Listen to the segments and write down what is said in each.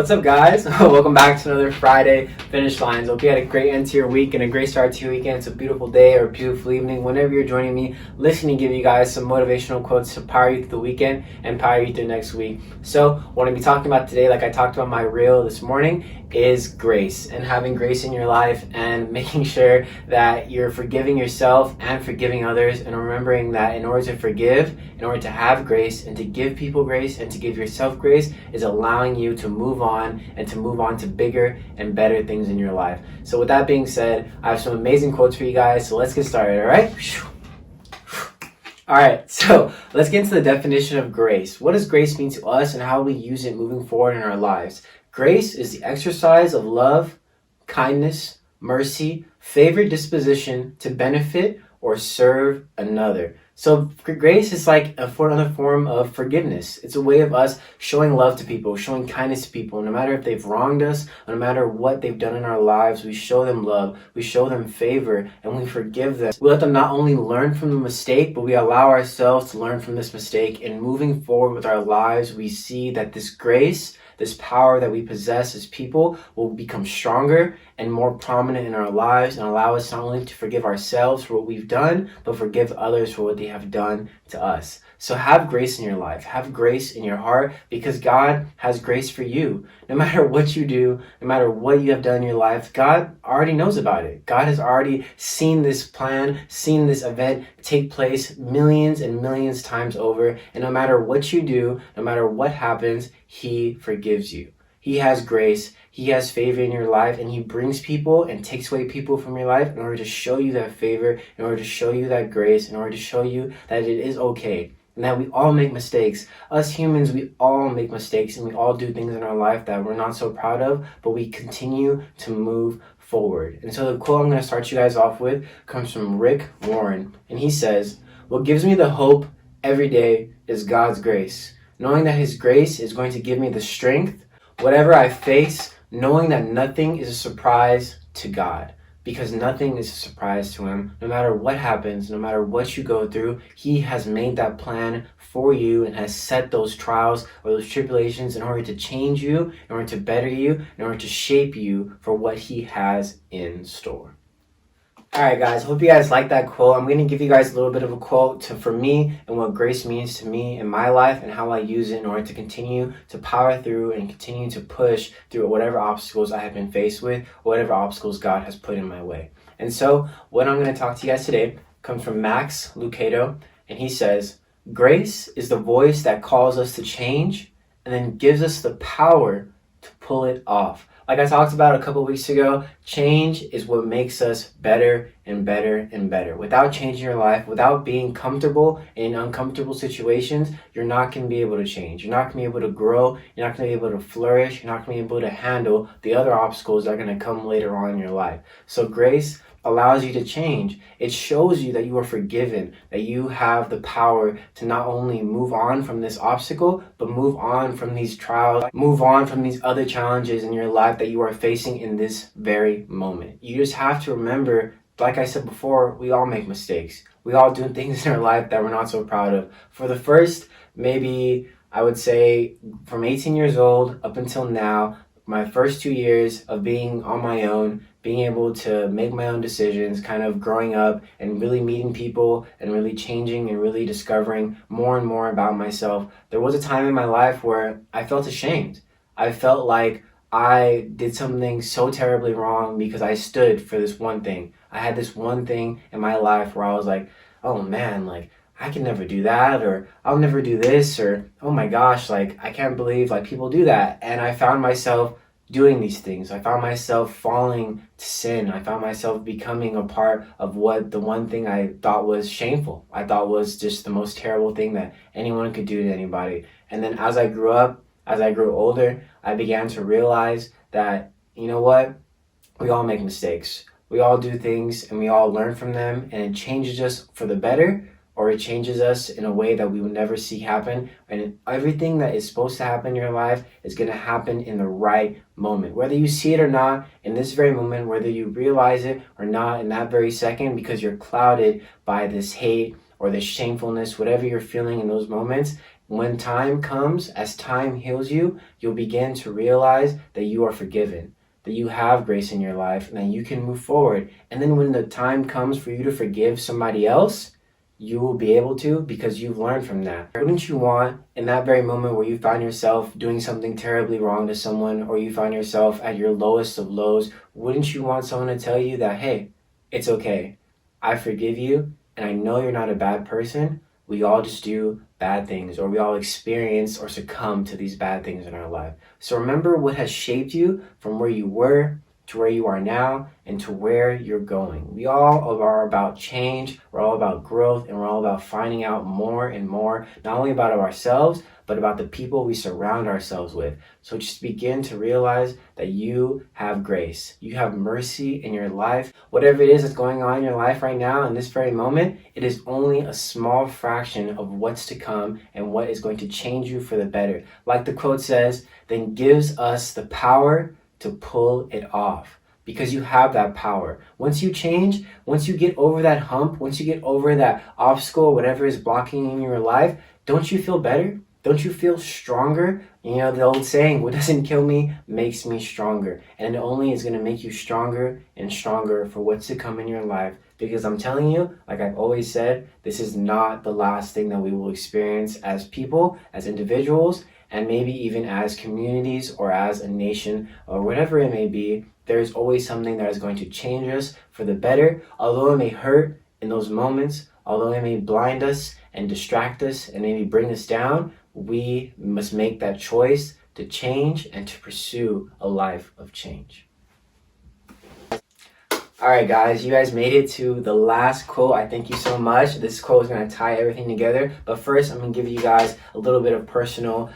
What's up, guys? Welcome back to another Friday Finish Lines. Hope you had a great end to your week and a great start to your weekend. It's a beautiful day or a beautiful evening. Whenever you're joining me, listening, give you guys some motivational quotes to power you through the weekend and power you through next week. So, what I'm going to be talking about today, like I talked about my reel this morning, is grace and having grace in your life and making sure that you're forgiving yourself and forgiving others, and remembering that in order to forgive, in order to have grace and to give people grace and to give yourself grace, is allowing you to move on and to move on to bigger and better things in your life. So with that being said, I have some amazing quotes for you guys, so let's get started. All right, so let's get into the definition of grace. What does grace mean to us and how we use it moving forward in our lives? Grace is the exercise of love, kindness, mercy, favored disposition to benefit or serve another. So grace is like another form of forgiveness. It's a way of us showing love to people, showing kindness to people. No matter if they've wronged us, no matter what they've done in our lives, we show them love, we show them favor, and we forgive them. We let them not only learn from the mistake, but we allow ourselves to learn from this mistake. And moving forward with our lives, we see that this grace, this power that we possess as people, will become stronger and more prominent in our lives and allow us not only to forgive ourselves for what we've done, but forgive others for what they have done to us. So have grace in your life, have grace in your heart, because God has grace for you. No matter what you do, no matter what you have done in your life, God already knows about it. God has already seen this plan, seen this event take place millions and millions times over. And no matter what you do, no matter what happens, He forgives you. He has grace, He has favor in your life, and He brings people and takes away people from your life in order to show you that favor, in order to show you that grace, in order to show you that it is okay. And that we all make mistakes. Us humans, we all make mistakes, and we all do things in our life that we're not so proud of, but we continue to move forward. And so the quote I'm going to start you guys off with comes from Rick Warren, and he says, "What gives me the hope every day is God's grace. Knowing that His grace is going to give me the strength, whatever I face, knowing that nothing is a surprise to God." Because nothing is a surprise to Him. No matter what happens, no matter what you go through, He has made that plan for you and has set those trials or those tribulations in order to change you, in order to better you, in order to shape you for what He has in store. Alright guys, hope you guys like that quote. I'm going to give you guys a little bit of a quote for me and what grace means to me in my life and how I use it in order to continue to power through and continue to push through whatever obstacles I have been faced with, whatever obstacles God has put in my way. And so, what I'm going to talk to you guys today comes from Max Lucado, and he says, "Grace is the voice that calls us to change and then gives us the power to pull it off." Like I talked about a couple weeks ago, change is what makes us better and better and better. Without changing your life, without being comfortable in uncomfortable situations, you're not going to be able to change. You're not going to be able to grow. You're not going to be able to flourish. You're not going to be able to handle the other obstacles that are going to come later on in your life. So grace allows you to change. It shows you that you are forgiven, that you have the power to not only move on from this obstacle, but move on from these trials, move on from these other challenges in your life that you are facing in this very moment. You just have to remember, like I said before, we all make mistakes. We all do things in our life that we're not so proud of. For the first, maybe I would say from 18 years old up until now, my first 2 years of being on my own, being able to make my own decisions, kind of growing up and really meeting people and really changing and really discovering more and more about myself, there was a time in my life where I felt ashamed. I felt like I did something so terribly wrong because I stood for this one thing. I had this one thing in my life where I was like, oh man, like, I can never do that, or I'll never do this, or oh my gosh, like I can't believe like people do that. And I found myself doing these things. I found myself falling to sin. I found myself becoming a part of what the one thing I thought was shameful. I thought was just the most terrible thing that anyone could do to anybody. And then as I grew up, as I grew older, I began to realize that, you know what? We all make mistakes. We all do things and we all learn from them, and it changes us for the better, or it changes us in a way that we would never see happen. And everything that is supposed to happen in your life is going to happen in the right moment. Whether you see it or not, in this very moment, whether you realize it or not in that very second, because you're clouded by this hate or this shamefulness, whatever you're feeling in those moments, When time comes, as time heals you, you'll begin to realize that you are forgiven, that you have grace in your life, and that you can move forward. And then when the time comes for you to forgive somebody else, you will be able to because you've learned from that. Wouldn't you want, in that very moment where you find yourself doing something terribly wrong to someone, or you find yourself at your lowest of lows, wouldn't you want someone to tell you that, hey, it's okay, I forgive you, and I know you're not a bad person. We all just do bad things, or we all experience or succumb to these bad things in our life. So remember what has shaped you from where you were to where you are now and to where you're going. We all are about change, we're all about growth, and we're all about finding out more and more, not only about ourselves, but about the people we surround ourselves with. So just begin to realize that you have grace. You have mercy in your life. Whatever it is that's going on in your life right now, in this very moment, it is only a small fraction of what's to come and what is going to change you for the better. Like the quote says, then gives us the power to pull it off, because you have that power. Once you change, once you get over that hump, once you get over that obstacle, whatever is blocking in your life, don't you feel better? Don't you feel stronger? You know, the old saying, what doesn't kill me makes me stronger. And it only is going to make you stronger and stronger for what's to come in your life. Because I'm telling you, like I've always said, this is not the last thing that we will experience as people, as individuals, and maybe even as communities or as a nation or whatever it may be. There is always something that is going to change us for the better. Although it may hurt in those moments, although it may blind us and distract us and maybe bring us down, we must make that choice to change and to pursue a life of change. All right, guys, you guys made it to the last quote. I thank you so much. This quote is going to tie everything together. But first, I'm going to give you guys a little bit of personal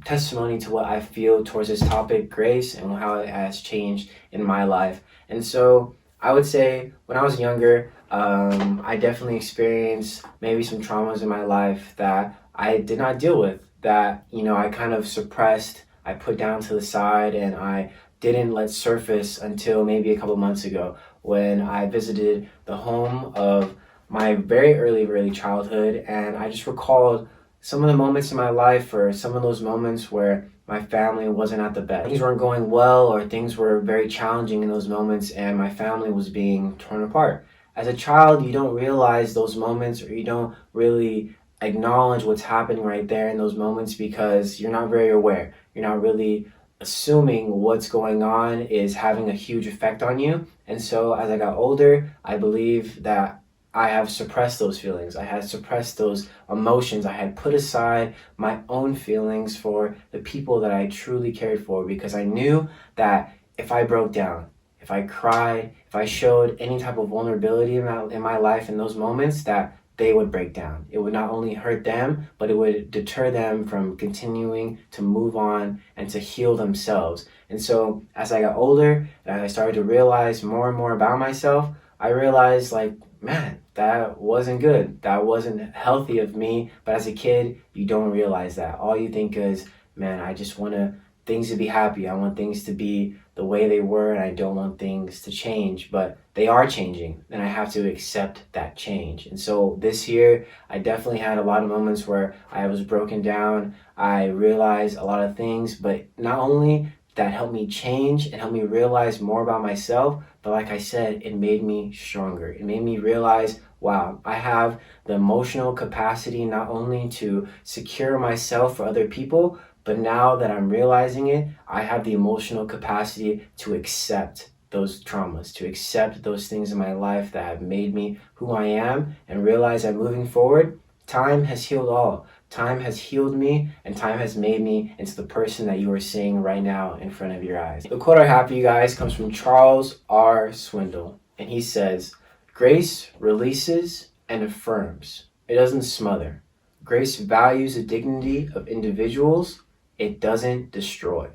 testimony to what I feel towards this topic, grace, and how it has changed in my life. And so I would say when I was younger, I definitely experienced maybe some traumas in my life that I did not deal with, that, you know, I kind of suppressed, I put down to the side, and I didn't let surface until maybe a couple months ago when I visited the home of my very early childhood, and I just recalled some of the moments in my life, or some of those moments where my family wasn't at the best. Things weren't going well, or things were very challenging in those moments, and my family was being torn apart. As a child, you don't realize those moments, or you don't really acknowledge what's happening right there in those moments because you're not very aware. You're not really assuming what's going on is having a huge effect on you. And so as I got older, I believe that I have suppressed those feelings. I had suppressed those emotions. I had put aside my own feelings for the people that I truly cared for, because I knew that if I broke down, if I cried, if I showed any type of vulnerability in my life in those moments, that they would break down. It would not only hurt them, but it would deter them from continuing to move on and to heal themselves. And so as I got older and I started to realize more and more about myself, I realized, like, man, that wasn't good. That wasn't healthy of me. But as a kid, you don't realize that. All you think is, man, I just want things to be happy. I want things to be the way they were, and I don't want things to change. But they are changing, and I have to accept that change. And so this year, I definitely had a lot of moments where I was broken down. I realized a lot of things, but not only that helped me change and helped me realize more about myself, but like I said, it made me stronger. It made me realize, wow, I have the emotional capacity not only to secure myself for other people, but now that I'm realizing it, I have the emotional capacity to accept those traumas, to accept those things in my life that have made me who I am, and realize that moving forward, time has healed all. Time has healed me, and time has made me into the person that you are seeing right now in front of your eyes. The quote I have for you guys comes from Charles R. Swindoll, and he says, "Grace releases and affirms. It doesn't smother. Grace values the dignity of individuals. It doesn't destroy.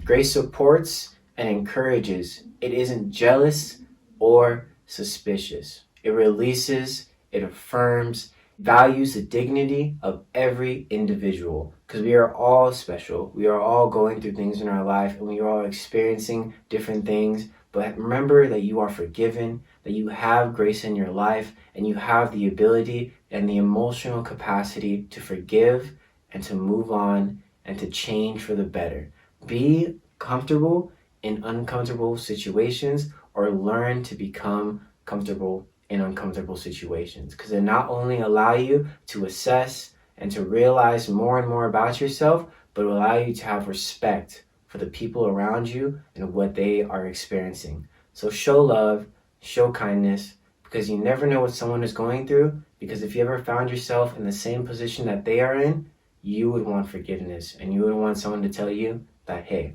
Grace supports and encourages. It isn't jealous or suspicious. It releases, it affirms, values the dignity of every individual, because we are all special. We are all going through things in our life, and we are all experiencing different things, but remember that you are forgiven, that you have grace in your life, and you have the ability and the emotional capacity to forgive and to move on and to change for the better. Be comfortable in uncomfortable situations, or learn to become comfortable in uncomfortable situations, because it not only allow you to assess and to realize more and more about yourself, but it will allow you to have respect for the people around you and what they are experiencing. So show love, show kindness, because you never know what someone is going through. Because if you ever found yourself in the same position that they are in, you would want forgiveness, and you would want someone to tell you that, hey,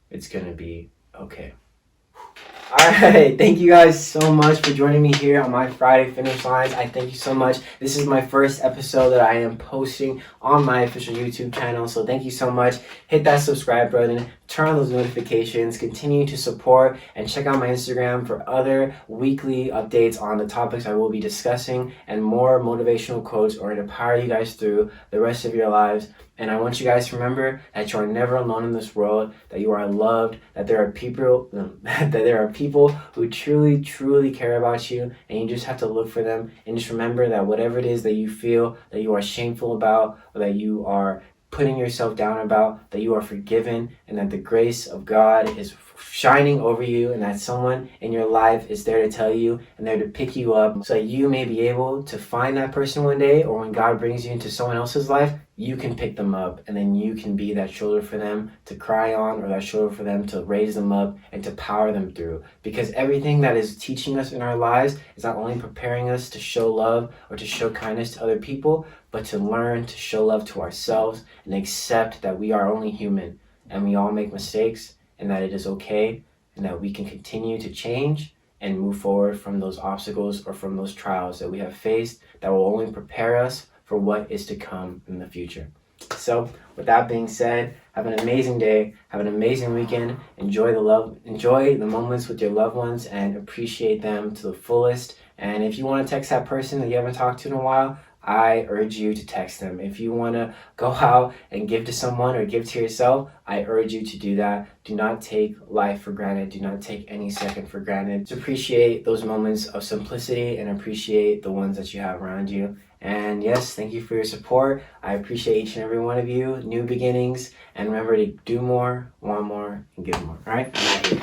it's gonna be okay. All right, thank you guys so much for joining me here on my Friday Finish Lines. I thank you so much. This is my first episode that I am posting on my official YouTube channel, so thank you so much. Hit that subscribe button, turn on those notifications, continue to support, and check out my Instagram for other weekly updates on the topics I will be discussing and more motivational quotes or to power you guys through the rest of your lives. And I want you guys to remember that you are never alone in this world, that you are loved, that there are people who truly care about you, and you just have to look for them. And just remember that whatever it is that you feel that you are shameful about, or that you are putting yourself down about, that you are forgiven, and that the grace of God is shining over you, and that someone in your life is there to tell you and there to pick you up, so that you may be able to find that person one day, or when God brings you into someone else's life, you can pick them up, and then you can be that shoulder for them to cry on, or that shoulder for them to raise them up and to power them through. Because everything that is teaching us in our lives is not only preparing us to show love or to show kindness to other people, but to learn to show love to ourselves and accept that we are only human and we all make mistakes, and that it is okay, and that we can continue to change and move forward from those obstacles or from those trials that we have faced that will only prepare us for what is to come in the future. So with that being said, have an amazing day, have an amazing weekend, enjoy the moments with your loved ones and appreciate them to the fullest. And if you want to text that person that you haven't talked to in a while, I urge you to text them. If you want to go out and give to someone or give to yourself, I urge you to do that. Do not take life for granted. Do not take any second for granted. Just appreciate those moments of simplicity and appreciate the ones that you have around you. And yes, thank you for your support. I appreciate each and every one of you. New beginnings. And remember to do more, want more, and give more. All right? I'm out here.